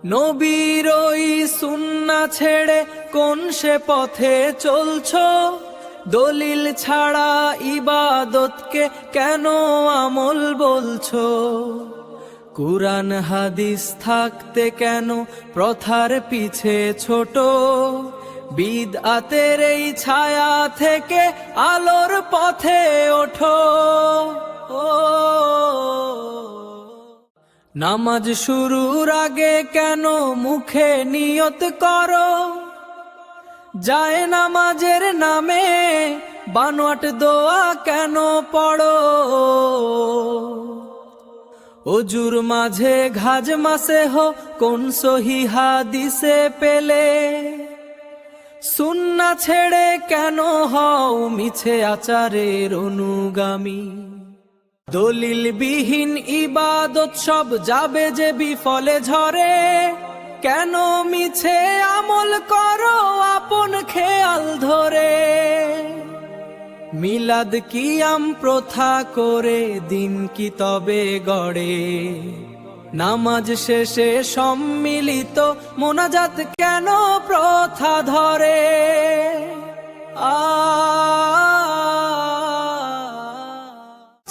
নবীর ওই সুন্নাহ ছেড়ে কোন সে পথে চলছো? দলিল ছাড়া ইবাদতকে কেন আমল বলছো? কুরআন হাদিস থাকতে কেন প্রথার পিছে ছোট? বিদআতের এই ছায়া থেকে আলোর পথে ওঠো। নামাজ শুরুর আগে কেন মুখে নিয়ত করো? যায় নামাজের নামে বানোয়াট দোয়া কেন পড়ো? অজুর মাঝে ঘাজ মাসে হো কোন সহি হাদিসে পেলে? সুন্নাহ ছেড়ে কেন হও মিছে আচারের অনুগামী? দলিল বিহীন ইবাদত সব যাবে যে বিফলে ঝরে। কেন মিছে আমল করো আপন খেয়াল ধরে? মিলাদ কিয়াম প্রথা করে দিন কি তবে গড়ে? নামাজ শেষে সম্মিলিত মোনাজাত কেন প্রথা ধরে?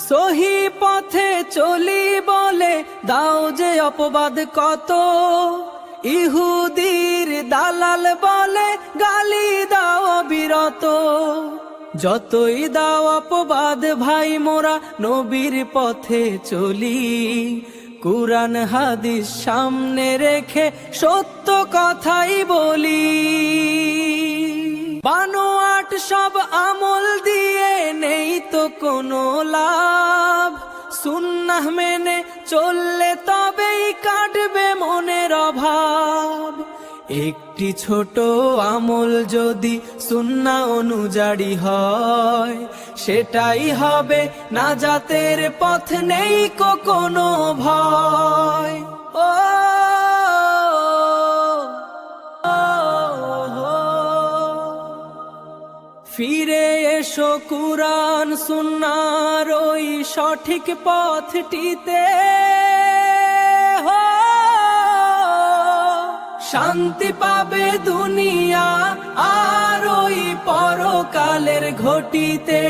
সহি পথে চলি বলে দাও যে অপবাদ কত? ইহুদির দালাল বলে গালি দাও বিরত। যতই দাও অপবাদ ভাই মোরা নবীর পথে চলি। কুরআন হাদিস সামনে রেখে সত্য কথাই বলি। বানোয়াট সব আমল দিয়ে নেই তো কোনো লাভ। সুন্নাহ মেনে চললে তবেই কাটবে মনের অভাব। একটি ছোট আমল যদি সুন্নাহ অনুযায়ী হয়, সেটাই হবে নাজাতের পথ, নেই কোনো ভয়। ফিরে এসো কুরআন সুন্নাহর ওই সঠিক পথটিতে। শান্তি পাবে দুনিয়া আর ওই পরকালের ঘটিতে।